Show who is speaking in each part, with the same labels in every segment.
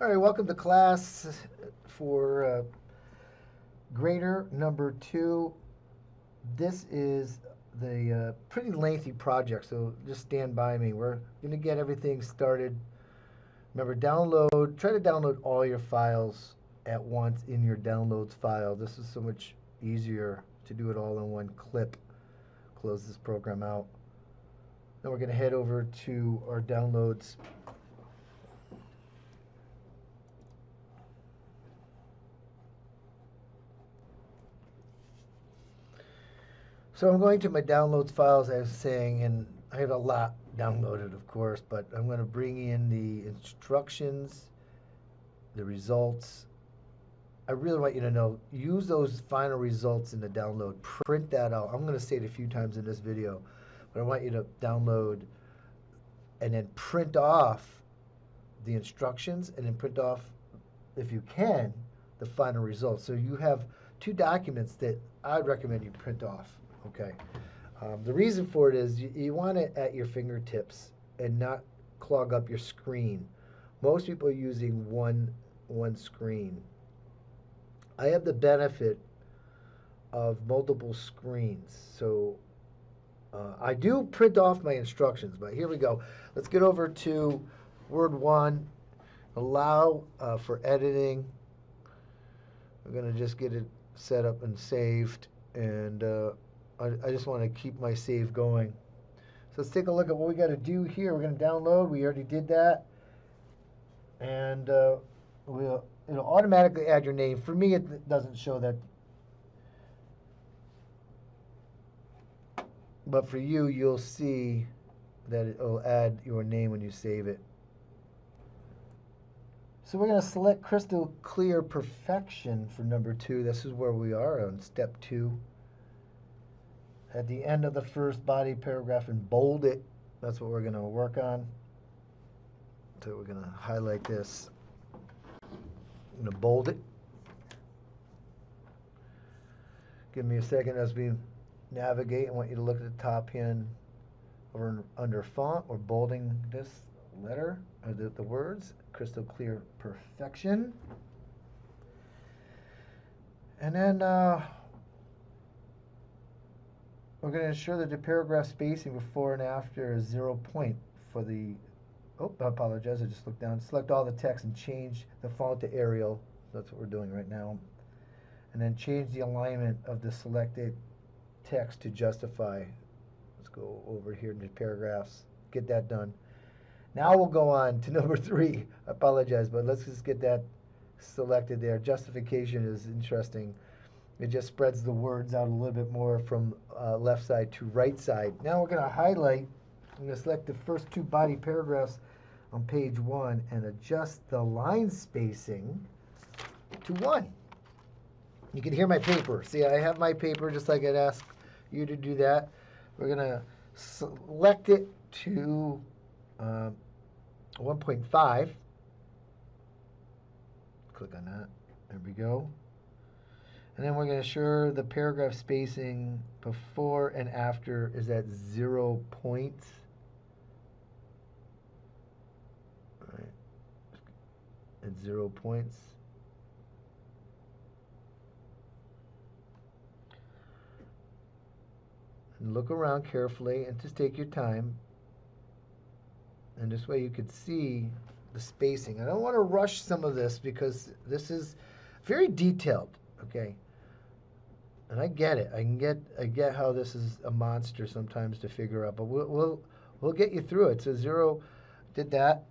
Speaker 1: All right, welcome to class for grader number 2. This is the pretty lengthy project, so just stand by me. We're going to get everything started. Remember, try to download all your files at once in your downloads file. This is so much easier to do it all in one clip. Close this program out. Then we're going to head over to our downloads. So I'm going to my downloads files, as I was saying, and I have a lot downloaded, of course, but I'm going to bring in the instructions, the results. I really want you to know, use those final results in the download. Print that out. I'm going to say it a few times in this video, but I want you to download and then print off the instructions and then print off, if you can, the final results. So you have two documents that I'd recommend you print off. Okay. The reason for it is you want it at your fingertips and not clog up your screen. Most people are using one screen. I have the benefit of multiple screens, so I do print off my instructions. But here we go. Let's get over to Word 1. Allow for editing. We're going to just get it set up and saved, and I just want to keep my save going. So let's take a look at what we got to do here. We're going to download. We already did that. And it'll automatically add your name. For me, it doesn't show that. But for you, you'll see that it'll add your name when you save it. So we're going to select Crystal Clear Perfection for number 2. This is where we are on step 2. At the end of the first body paragraph and bold it. That's what we're going to work on. So we're going to highlight this. I'm going to bold it. Give me a second as we navigate. I want you to look at the top hand over under font. We're bolding this letter, or the words. Crystal Clear Perfection. And then we're going to ensure that the paragraph spacing before and after is 0 point for the, I apologize, I just looked down. Select all the text and change the font to Arial. That's what we're doing right now. And then change the alignment of the selected text to justify. Let's go over here to paragraphs. Get that done. Now we'll go on to number 3. I apologize, but let's just get that selected there. Justification is interesting. It just spreads the words out a little bit more from left side to right side. Now we're going to highlight. I'm going to select the first 2 body paragraphs on page 1 and adjust the line spacing to 1. You can hear my paper. See, I have my paper just like I'd ask you to do that. We're going to select it to 1.5. Click on that. There we go. And then we're going to ensure the paragraph spacing before and after is at 0 points. All right. At 0 points. And look around carefully and just take your time. And this way you could see the spacing. I don't want to rush some of this because this is very detailed, okay? And I get it. I get how this is a monster sometimes to figure out, but we'll get you through it. So 0 did that.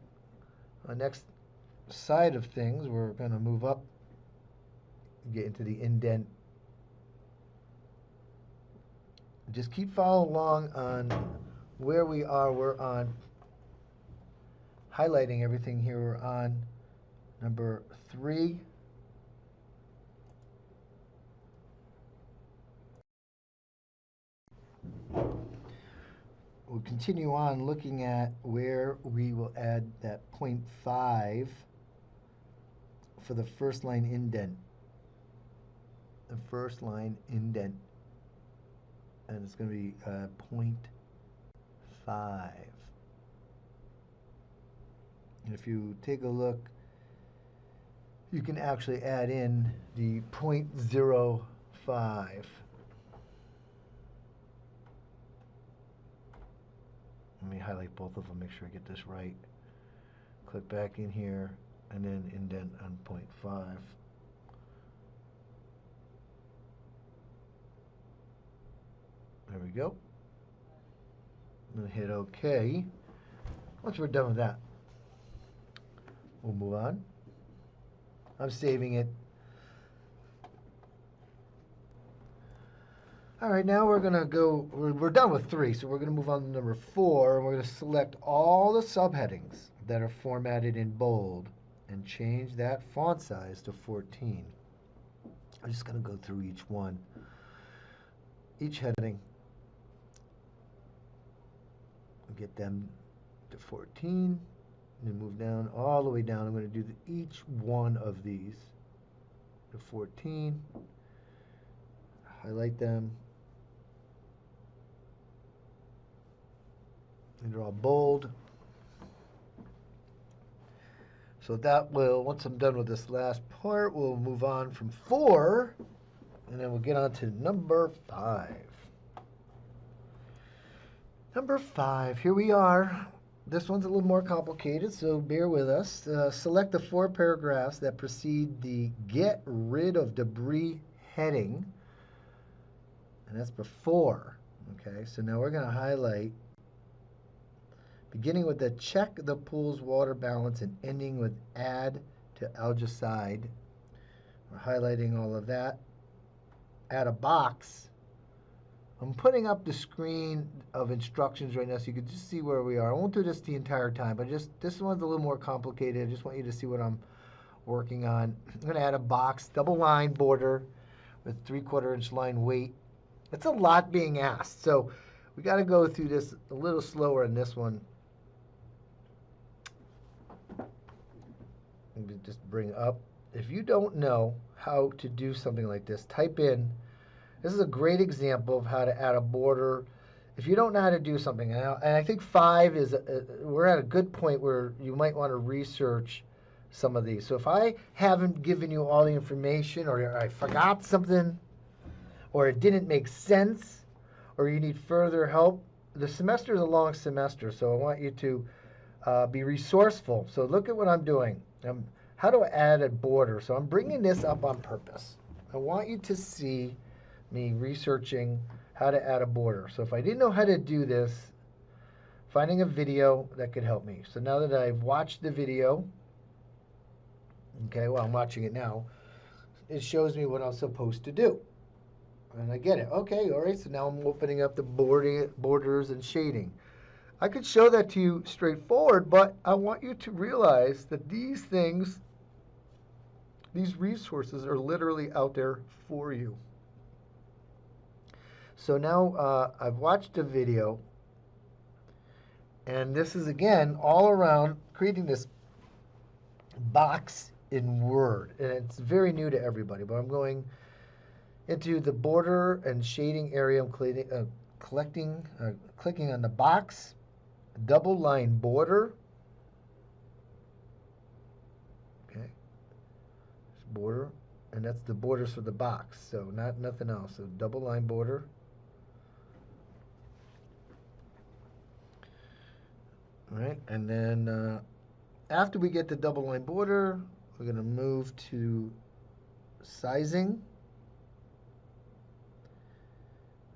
Speaker 1: Next side of things, we're going to move up, get into the indent. Just keep following along on where we are. We're on highlighting everything here. We're on number 3. We'll continue on looking at where we will add that 0.5 for the first line indent. The first line indent. And it's going to be 0.5. And if you take a look you can actually add in the 0.05. Let me highlight both of them, make sure I get this right. Click back in here and then indent on 0.5. There we go. I'm going to hit OK. Once we're done with that, we'll move on. I'm saving it. All right, now we're going to go, we're done with 3, so we're going to move on to number 4, and we're going to select all the subheadings that are formatted in bold and change that font size to 14. I'm just going to go through each one, each heading, get them to 14, and then move down all the way down. I'm going to do each one of these to 14, highlight them, and they're all bold. So that will, once I'm done with this last part, we'll move on from 4, and then we'll get on to number 5. Number 5, here we are. This one's a little more complicated, so bear with us. Select the 4 paragraphs that precede the Get Rid of Debris heading, and that's before. Okay, so now we're going to highlight, beginning with the check the pool's water balance and ending with add to algicide. We're highlighting all of that. Add a box. I'm putting up the screen of instructions right now so you can just see where we are. I won't do this the entire time, but this one's a little more complicated. I just want you to see what I'm working on. I'm going to add a box, double line border with 3/4 inch line weight. That's a lot being asked, so we got to go through this a little slower in this one. Let me just bring up. If you don't know how to do something like this, type in. This is a great example of how to add a border. If you don't know how to do something, and I think 5 is, we're at a good point where you might want to research some of these. So if I haven't given you all the information, or I forgot something, or it didn't make sense, or you need further help, the semester is a long semester, so I want you to be resourceful. So look at what I'm doing. How do I add a border? So I'm bringing this up on purpose. I want you to see me researching how to add a border. So if I didn't know how to do this, finding a video that could help me. So now that I've watched the video, okay, well, I'm watching it now, it shows me what I'm supposed to do. And I get it. Okay, all right, so now I'm opening up the borders and shading. I could show that to you straightforward, but I want you to realize that these things, these resources are literally out there for you. So now I've watched a video, and this is, again, all around creating this box in Word. And it's very new to everybody, but I'm going into the border and shading area. I'm clicking on the box, double line border. Okay, border, and that's the borders for the box, so nothing else. So double line border. All right, and then after we get the double line border, we're going to move to sizing.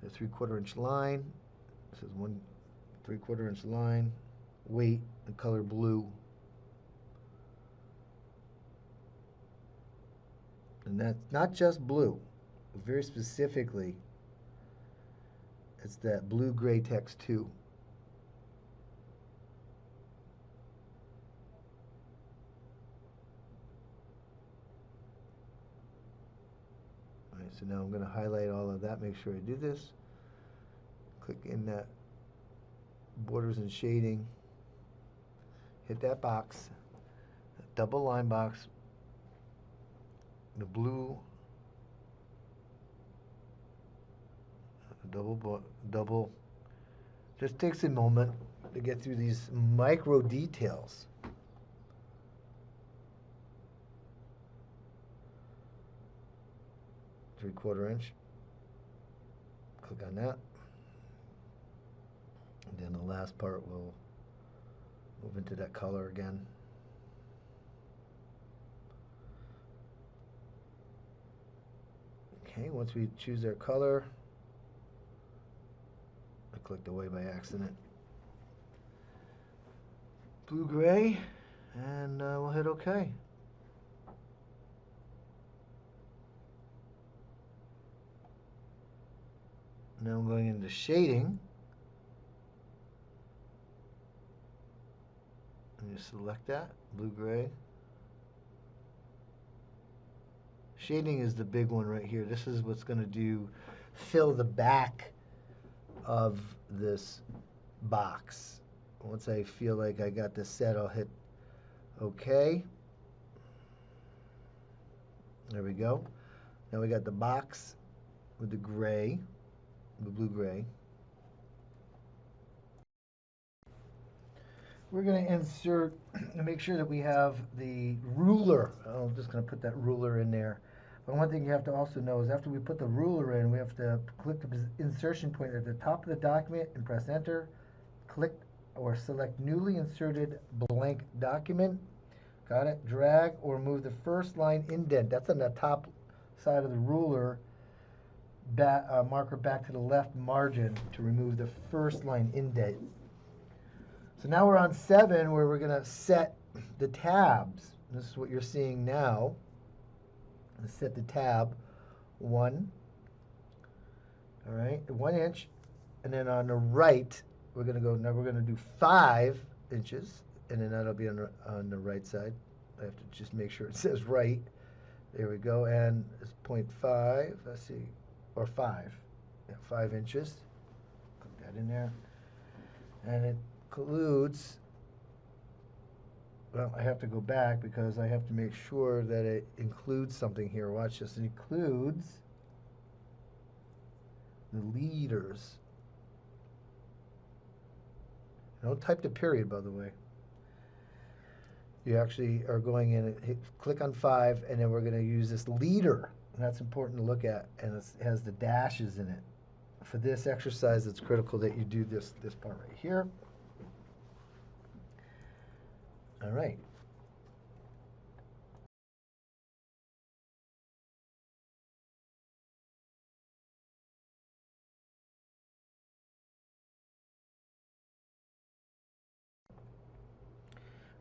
Speaker 1: The 3/4 inch line. This is 1 3/4 inch line. Weight, the color blue. And that's not just blue. Very specifically, it's that blue-gray text too. So now I'm going to highlight all of that, make sure I do this. Click in that borders and shading. Hit that box, that double line box, the blue, double. Just takes a moment to get through these micro details. 3/4 inch. Click on that. And then the last part will move into that color again. Okay, once we choose our color, I clicked away by accident. Blue-gray, and we'll hit OK. Now I'm going into shading. And you select that, blue-gray. Shading is the big one right here. This is what's going to fill the back of this box. Once I feel like I got this set, I'll hit OK. There we go. Now we got the box with the gray, the blue-gray. We're going to insert and make sure that we have the ruler. I'm just going to put that ruler in there. But one thing you have to also know is after we put the ruler in, we have to click the insertion point at the top of the document and press enter. Click or select newly inserted blank document. Got it? Drag or move the first line indent. That's on the top side of the ruler. Marker back to the left margin to remove the first line indent. So now we're on 7 where we're going to set the tabs. This is what you're seeing now. Let's set the tab 1. All right, 1 inch. And then on the right, we're going to go, now we're going to do 5 inches. And then that'll be on the right side. I have to just make sure it says right. There we go. And it's 0.5, let's see, or 5. Yeah, 5 inches. Put that in there. And it includes, well, I have to go back because I have to make sure that it includes something here. Watch this. It includes the leaders. Don't type the period, by the way. You actually are going in and click on 5, and then we're going to use this leader. And that's important to look at, and it has the dashes in it. For this exercise, it's critical that you do this part right here. All right.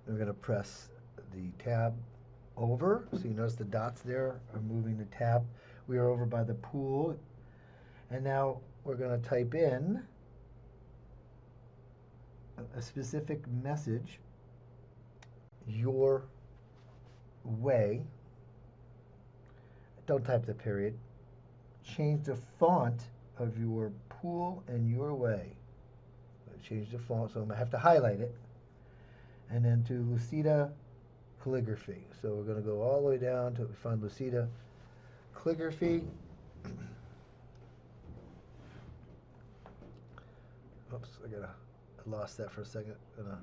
Speaker 1: We're going to press the tab over. So you notice the dots there are moving the tab. We are over by the pool. And now we're going to type in a specific message, your way. Don't type the period. Change the font of your pool and your way. Change the font, so I'm going to have to highlight it. And then to Lucida Calligraphy. So we're going to go all the way down till we find Lucida Calligraphy. Oops, I lost that for a second. I'm going to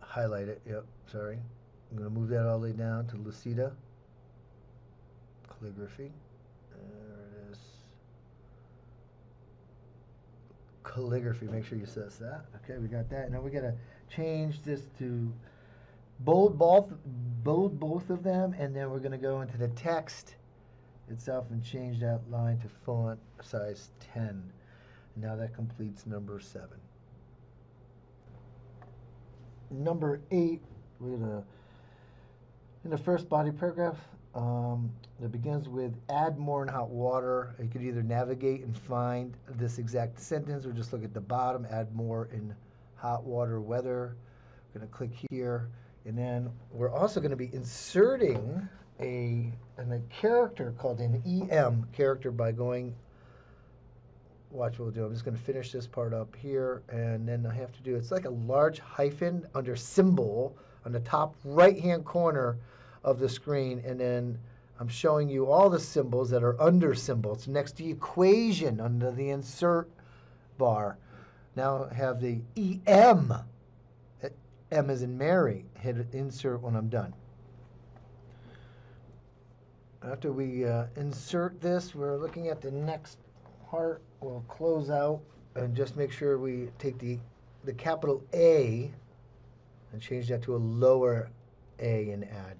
Speaker 1: highlight it. Yep, sorry. I'm going to move that all the way down to Lucida Calligraphy. There it is. Calligraphy. Make sure you says that. Okay, we got that. Now we got to change this to bold both of them, and then we're going to go into the text itself and change that line to font size 10. Now that completes number 7. Number 8, we're gonna, in the first body paragraph, that begins with add more in hot water. You could either navigate and find this exact sentence or just look at the bottom, add more in hot water weather. We're going to click here. And then we're also going to be inserting a character called an EM character by going, watch what we'll do. I'm just going to finish this part up here. And then I have to do, it's like a large hyphen under symbol on the top right-hand corner of the screen. And then I'm showing you all the symbols that are under symbols next to the equation under the insert bar. Now I have the EM. M as in Mary. Hit insert when I'm done. After we insert this, we're looking at the next part. We'll close out and just make sure we take the capital A and change that to a lower A and add.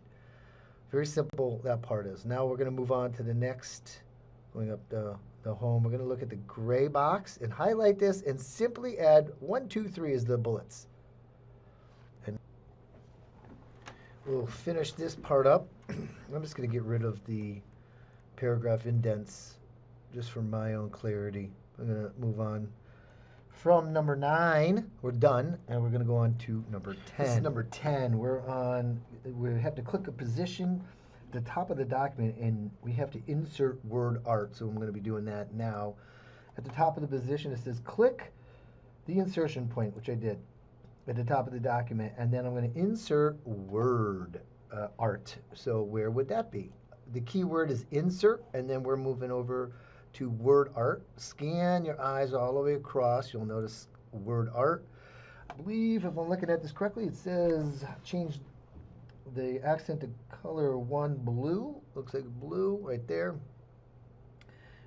Speaker 1: Very simple that part is. Now we're going to move on to the next, going up the home. We're going to look at the gray box and highlight this and simply add 1, 2, 3 as the bullets. And we'll finish this part up. I'm just going to get rid of the paragraph indents just for my own clarity. I'm going to move on from number 9. We're done, and we're going to go on to number 10. This is number 10. We have to click a position at the top of the document, and we have to insert word art. So I'm going to be doing that now. At the top of the position, it says click the insertion point, which I did at the top of the document, and then I'm going to insert word art. So where would that be? The keyword is insert, and then we're moving over to word art. Scan your eyes all the way across. You'll notice word art. I believe if I'm looking at this correctly, it says change the accent to color 1 blue. Looks like blue right there.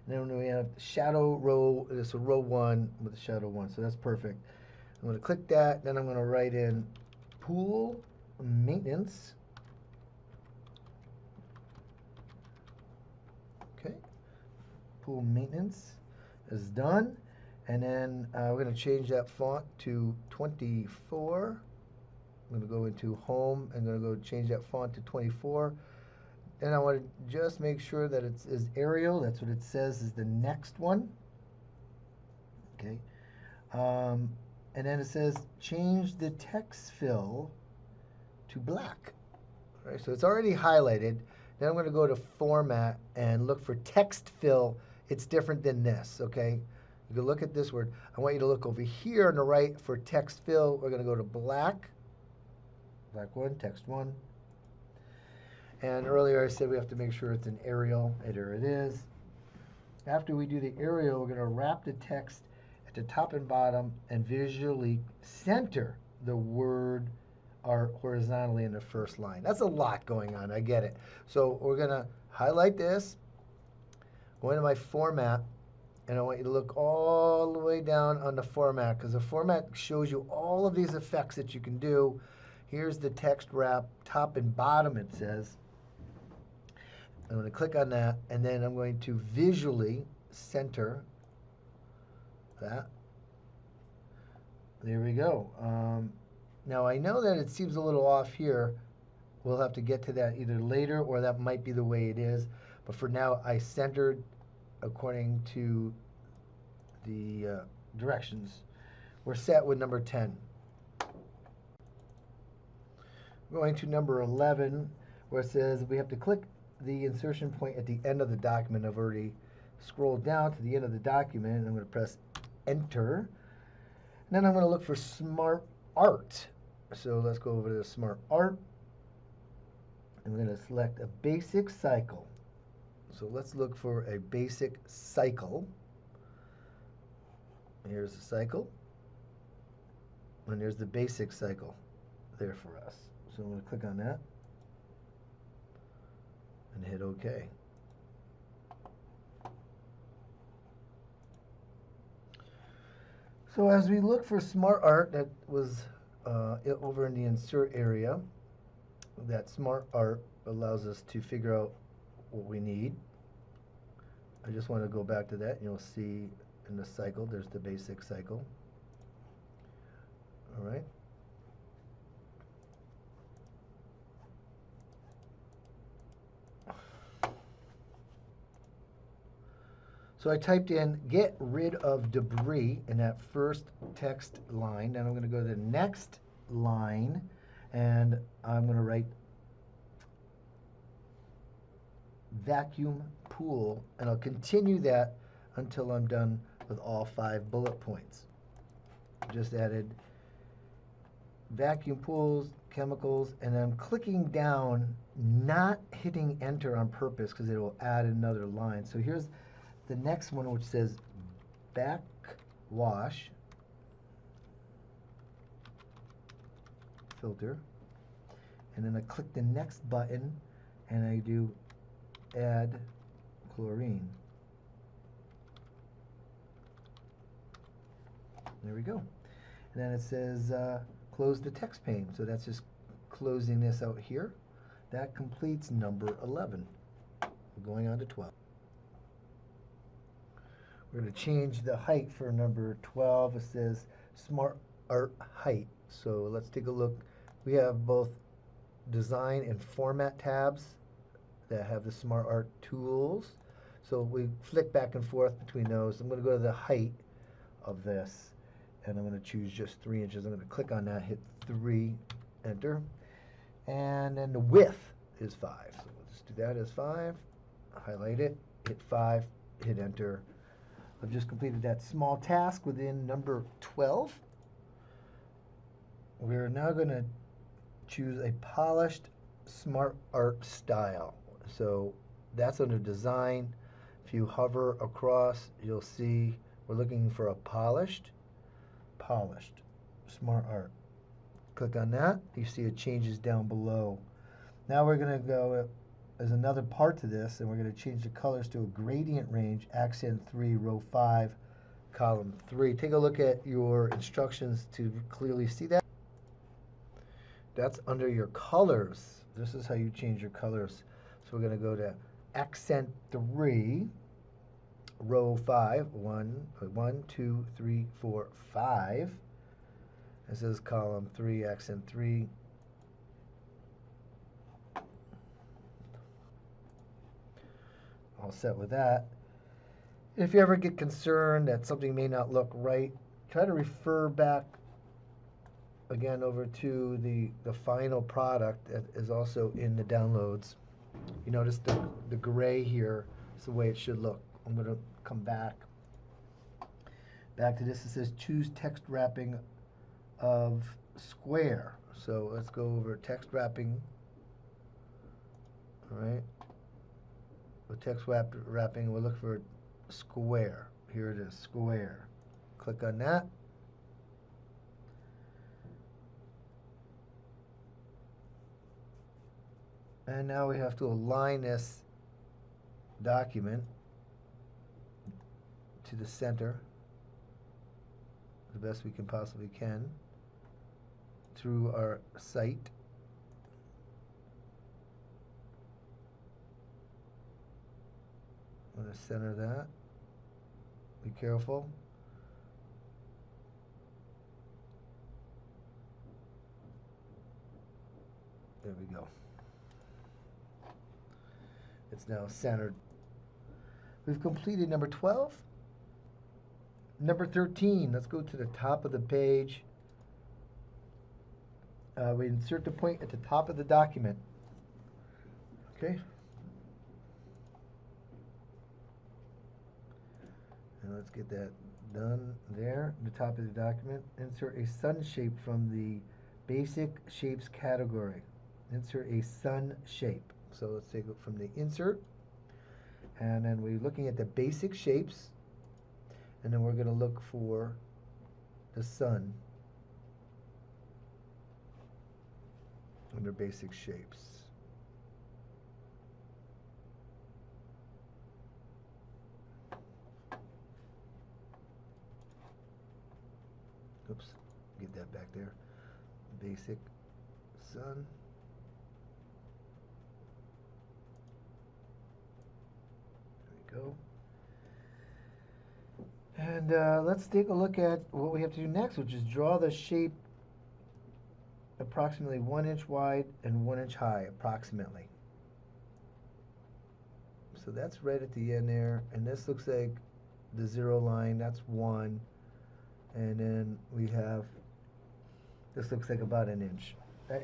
Speaker 1: And then we have shadow row. This is row 1 with the shadow 1. So that's perfect. I'm going to click that. Then I'm going to write in pool maintenance. Okay. Pool maintenance is done. And then we're going to change that font to 24. I'm going to go into home. I'm going to go change that font to 24. And I want to just make sure that it is Arial. That's what it says is the next one. Okay. And then it says change the text fill to black. All right, so it's already highlighted. Then I'm going to go to format and look for text fill. It's different than this, okay? You can look at this word. I want you to look over here on the right for text fill. We're going to go to black. Black 1, text 1. And earlier I said we have to make sure it's an Arial. There it is. After we do the Arial, we're going to wrap the text at the top and bottom and visually center the word art horizontally in the first line. That's a lot going on. I get it. So we're going to highlight this, go into my format, and I want you to look all the way down on the format because the format shows you all of these effects that you can do. Here's the text wrap, top and bottom it says. I'm going to click on that, and then I'm going to visually center that. There we go. Now I know that it seems a little off here. We'll have to get to that either later or that might be the way it is. But for now, I centered according to the directions. We're set with number 10. Going to number 11, where it says we have to click the insertion point at the end of the document. I've already scrolled down to the end of the document, and I'm going to press enter. And then I'm going to look for Smart Art. So let's go over to the Smart Art. I'm going to select a basic cycle. So let's look for a basic cycle. Here's the cycle. And there's the basic cycle there for us. So I'm going to click on that and hit OK. So as we look for Smart Art, that was over in the insert area. That Smart Art allows us to figure out what we need. I just want to go back to that, and you'll see in the cycle, there's the basic cycle. All right. So I typed in get rid of debris in that first text line. Then I'm going to go to the next line, and I'm going to write vacuum pool, and I'll continue that until I'm done with all 5 bullet points. Just added vacuum pools, chemicals, and I'm clicking down, not hitting enter on purpose because it will add another line. So here's the next one, which says backwash filter, and then I click the next button and I do add chlorine. There we go. And then it says close the text pane. So that's just closing this out here. That completes number 11. We're going on to 12. We're going to change the height for number 12. It says Smart Art height. So let's take a look. We have both design and format tabs that have the Smart Art tools. So we flick back and forth between those. I'm going to go to the height of this, and I'm going to choose just 3 inches. I'm going to click on that, hit 3, enter. And then the width is 5. So we'll just do that as 5. Highlight it, hit 5, hit enter. I've just completed that small task within number 12. We're now going to choose a polished Smart Art style. So that's under design. If you hover across, you'll see we're looking for a polished Smart Art. Click on that. You see it changes down below. Now we're going to go as another part to this, and we're going to change the colors to a gradient range, accent 3, row 5, column 3. Take a look at your instructions to clearly see that. That's under your colors. This is how you change your colors. So we're going to go to accent 3, row 5, 1, 2, 3, 4, 5. This is column 3, accent 3. All set with that. If you ever get concerned that something may not look right, try to refer back again over to the final product that is also in the downloads. You notice the gray here is the way it should look. I'm going to come back to this. It says choose text wrapping of square. So let's go over text wrapping. All right. With text wrapping, we'll look for square. Here it is, square. Click on that. And now we have to align this document to the center the best we can possibly can through our site. I'm going to center that. Be careful. There we go. It's now centered. We've completed number 12. Number 13, let's go to the top of the page. We insert the point at the top of the document. Okay. And let's get that done there. The top of the document. Insert a sun shape from the basic shapes category. Insert a sun shape. So let's take it from the insert. And then we're looking at the basic shapes. And then we're going to look for the sun under basic shapes. Oops, get that back there. Basic sun. There we go. And let's take a look at what we have to do next, which is draw the shape approximately 1 inch wide and 1 inch high, approximately. So that's right at the end there, and this looks like the 0 line, that's 1. And then we have, this looks like about 1 inch.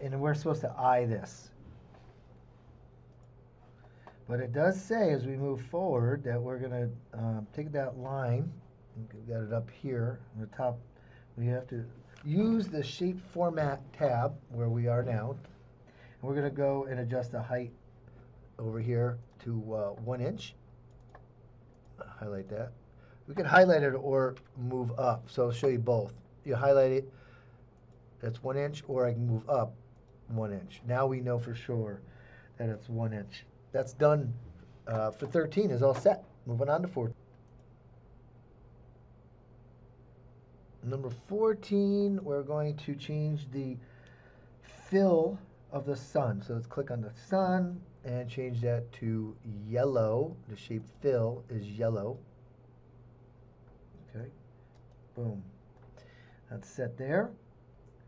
Speaker 1: And we're supposed to eye this. But it does say as we move forward that we're going to take that line, we've got it up here on the top. We have to use the shape format tab where we are now. And we're going to go and adjust the height over here to 1 inch. Highlight that. We can highlight it or move up. So I'll show you both. You highlight it, that's 1 inch, or I can move up 1 inch. Now we know for sure that it's 1 inch. That's done for 13 is all set. Moving on to 14. Number 14, we're going to change the fill of the sun. So let's click on the sun and change that to yellow. The shape fill is yellow. Okay, boom. That's set there.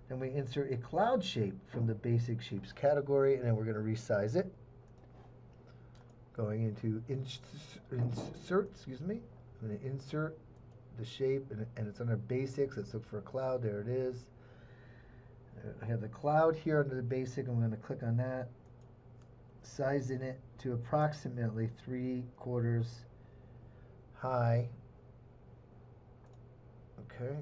Speaker 1: Then we insert a cloud shape from the basic shapes category, and then we're going to resize it. Going into insert, excuse me. I'm going to insert the shape, and it's under basics. Let's look for a cloud. There it is. I have the cloud here under the basic. I'm going to click on that, sizing it to approximately 3/4 high. Okay.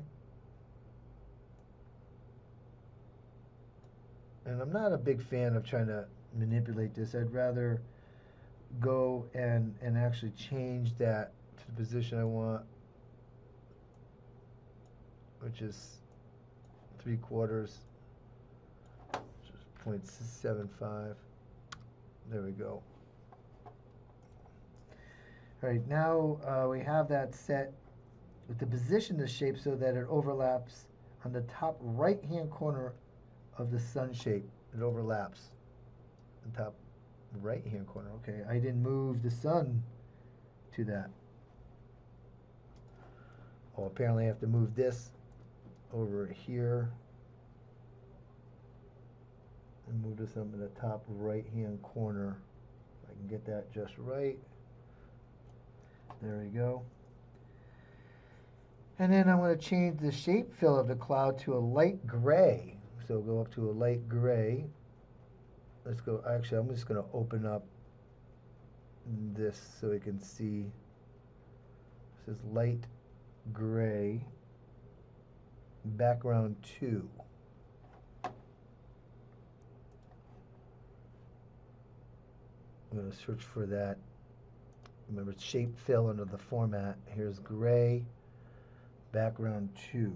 Speaker 1: And I'm not a big fan of trying to manipulate this. I'd rather go and actually change that to the position I want, which is 3/4, which is 0.75. There we go. All right, now we have that set with the position of the shape so that it overlaps on the top right-hand corner of the sun shape. It overlaps the top right-hand corner. Okay, I didn't move the sun to that. Oh, apparently I have to move this over here and move this up in the top right-hand corner. If I can get that just right. There we go. And then I'm going to change the shape fill of the cloud to a light gray. So go up to a light gray. Let's go, actually I'm just going to open up this so we can see. This is light gray, background 2. I'm going to search for that. Remember, it's shape fill under the format. Here's gray, background 2.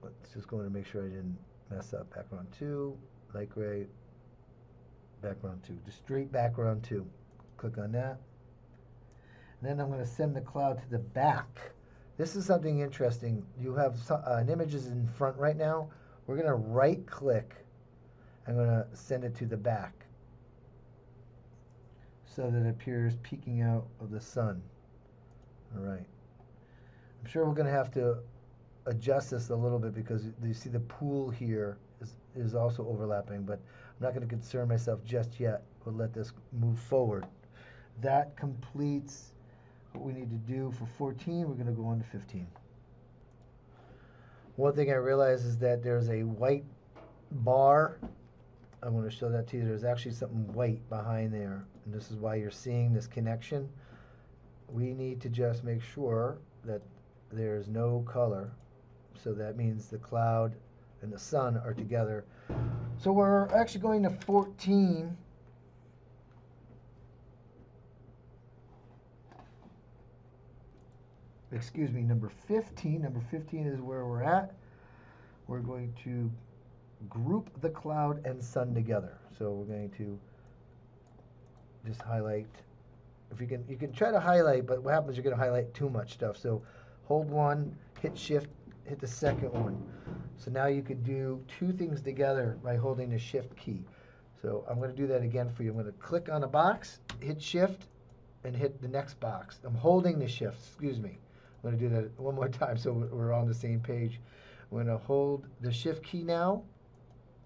Speaker 1: Let's just go in and make sure I didn't mess up. Background 2, light gray, background 2. Just straight background 2. Click on that. And then I'm going to send the cloud to the back. This is something interesting. You have an image is in front right now. We're going to right click. I'm going to send it to the back so that it appears peeking out of the sun. All right. I'm sure we're going to have to adjust this a little bit because you see the pool here is also overlapping, but I'm not going to concern myself just yet. We'll let this move forward. That completes what we need to do for 14. We're going to go on to 15. One thing I realized is that there's a white bar. I want to show that to you. There's actually something white behind there, and this is why you're seeing this connection. We need to just make sure that there's no color, so that means the cloud and the sun are together. So we're actually going to 14. Excuse me, number 15. Number 15 is where we're at. We're going to group the cloud and sun together. So we're going to just highlight. If you can try to highlight, but what happens, you're going to highlight too much stuff. So hold one, hit shift, hit the second one. So now you could do two things together by holding the shift key. So I'm going to do that again for you. I'm going to click on a box, hit shift, and hit the next box. I'm holding the shift, excuse me. I'm going to do that one more time so we're on the same page. I'm going to hold the shift key now,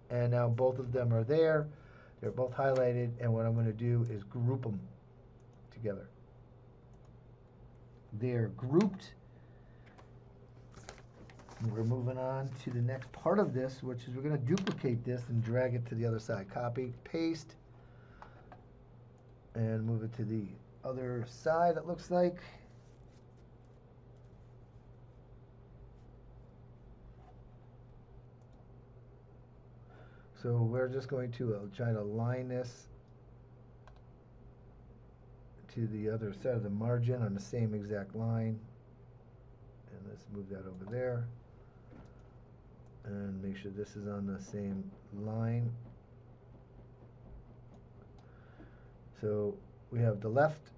Speaker 1: and now both of them are there. They're both highlighted, and what I'm going to do is group them together. They're grouped. We're moving on to the next part of this, which is we're going to duplicate this and drag it to the other side. Copy, paste, and move it to the other side, it looks like. So we're just going to try to align this to the other side of the margin on the same exact line. And let's move that over there. And make sure this is on the same line. So we have the left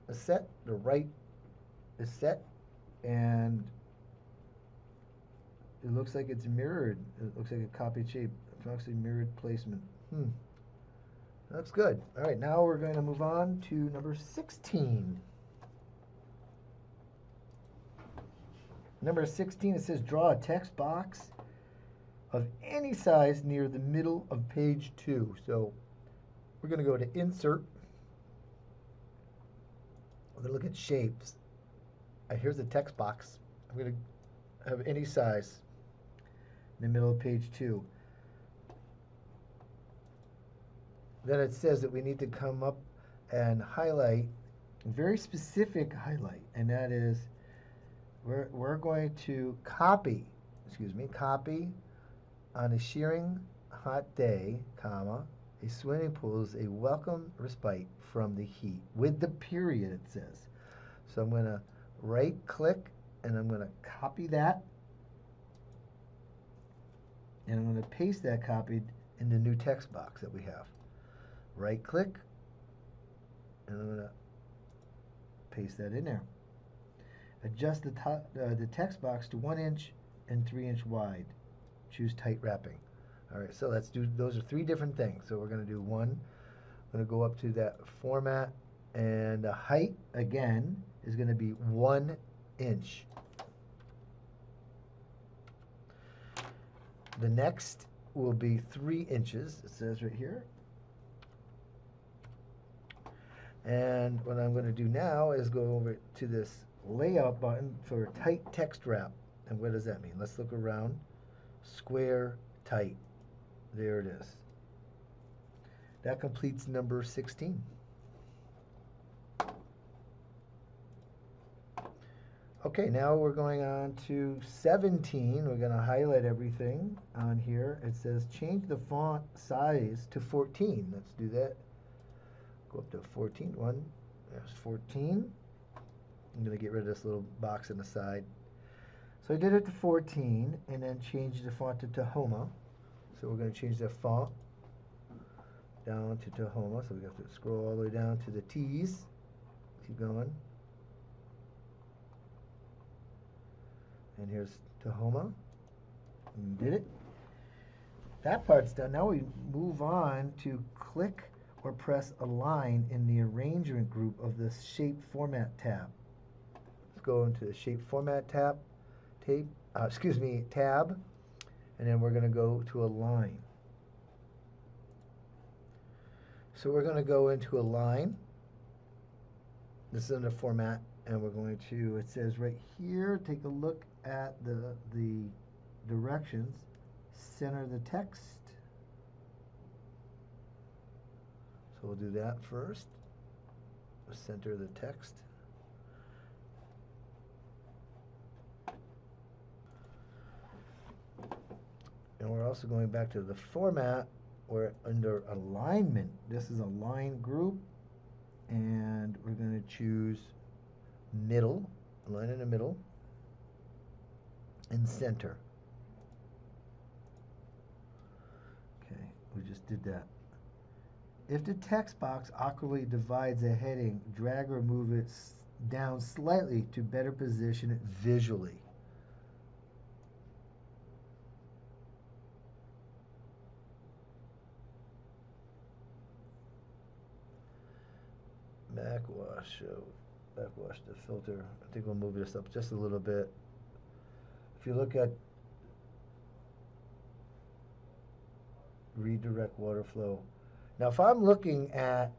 Speaker 1: is set, the right is set, and it looks like it's mirrored. It looks like a copied shape. It's actually mirrored placement. Looks good. All right, now we're going to move on to number 16. Number 16, it says draw a text box of any size near the middle of page 2. So we're going to go to Insert. We're going to look at shapes. Here's the text box. I'm going to have any size in the middle of page 2. Then it says that we need to come up and highlight, a very specific highlight, and that is we're going to copy on a shearing hot day, comma, a swimming pool is a welcome respite from the heat, with the period, it says. So I'm going to right click and I'm going to copy that, and I'm going to paste that copied in the new text box that we have. Right click and I'm going to paste that in there. Adjust the text box to 1 inch and 3 inch wide. Choose tight wrapping. All right, so let's do, those are 3 different things. So we're going to do one. I'm going to go up to that format, and the height again is going to be 1 inch. The next will be 3 inches. It says right here. And what I'm going to do now is go over to this layout button for tight text wrap. And what does that mean? Let's look around. Square, tight. There it is. That completes number 16. Okay, now we're going on to 17. We're going to highlight everything on here. It says change the font size to 14. Let's do that. Go up to 14. There's 14. I'm going to get rid of this little box on the side. So I did it to 14 and then change the font to Tahoma. So we're going to change the font down to Tahoma. So we have to scroll all the way down to the T's. Keep going. And here's Tahoma. And did it. That part's done. Now we move on to click or press a line in the arrangement group of the Shape Format tab. Let's go into the Shape Format tab, and then we're going to go to a line. So we're going to go into a line. This is under Format, and we're going to, it says right here, take a look at the directions, center the text. So we'll do that first. Center the text. And we're also going back to the format. We're under alignment. This is a line group, and we're going to choose middle, line in the middle, and center. Okay, we just did that. If the text box awkwardly divides a heading, drag or move it down slightly to better position it visually. Backwash the filter. I think we'll move this up just a little bit. If you look at redirect water flow. Now, if I'm looking at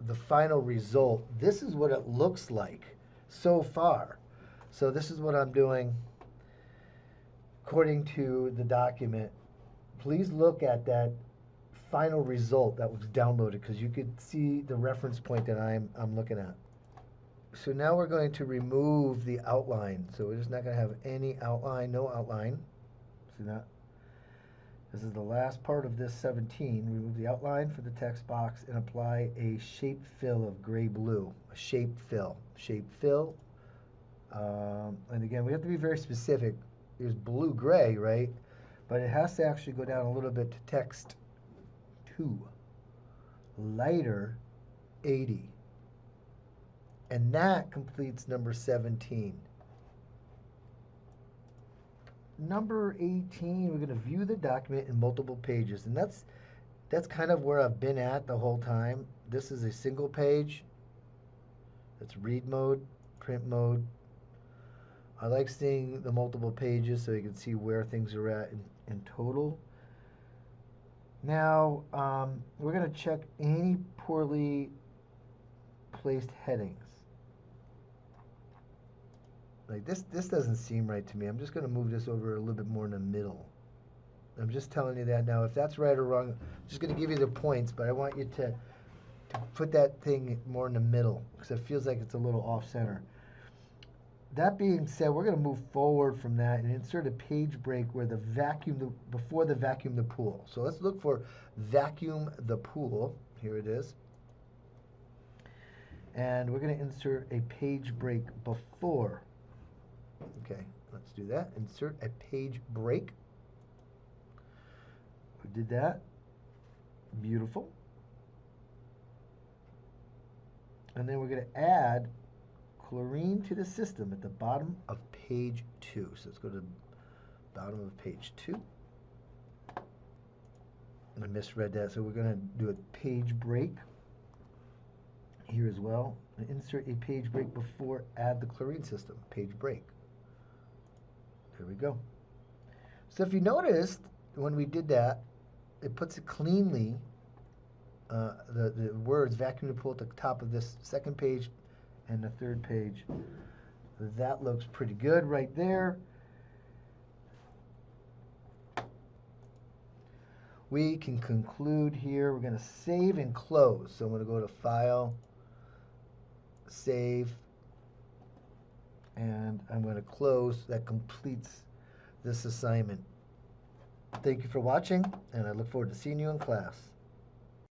Speaker 1: the final result, this is what it looks like so far. So this is what I'm doing according to the document. Please look at that final result that was downloaded, because you could see the reference point that I'm looking at. So now we're going to remove the outline. So we're just not going to have any outline, no outline. See that? This is the last part of this 17. Remove the outline for the text box and apply a shape fill of gray-blue. A shape fill. Shape fill. And again, we have to be very specific. There's blue-gray, right? But it has to actually go down a little bit to text 2. Lighter 80. And that completes number 17. Number 18, we're going to view the document in multiple pages. And that's kind of where I've been at the whole time. This is a single page. It's read mode, print mode. I like seeing the multiple pages so you can see where things are at in total. Now, we're going to check any poorly placed headings. Like this doesn't seem right to me. I'm just going to move this over a little bit more in the middle. I'm just telling you that now. If that's right or wrong, I'm just going to give you the points, but I want you to put that thing more in the middle because it feels like it's a little off center. That being said, we're going to move forward from that and insert a page break where before the vacuum the pool. So let's look for vacuum the pool. Here it is. And we're going to insert a page break before. Okay, let's do that. Insert a page break. We did that. Beautiful. And then we're going to add chlorine to the system at the bottom of page 2. So let's go to the bottom of page 2. I misread that, so we're going to do a page break here as well. Insert a page break before add the chlorine system. Page break. There we go. So if you noticed, when we did that, it puts it cleanly, the words vacuum the pool at the top of this second page and the third page. That looks pretty good right there. We can conclude here. We're going to save and close. So I'm going to go to File, Save, and I'm going to close. That completes this assignment. Thank you for watching, and I look forward to seeing you in class.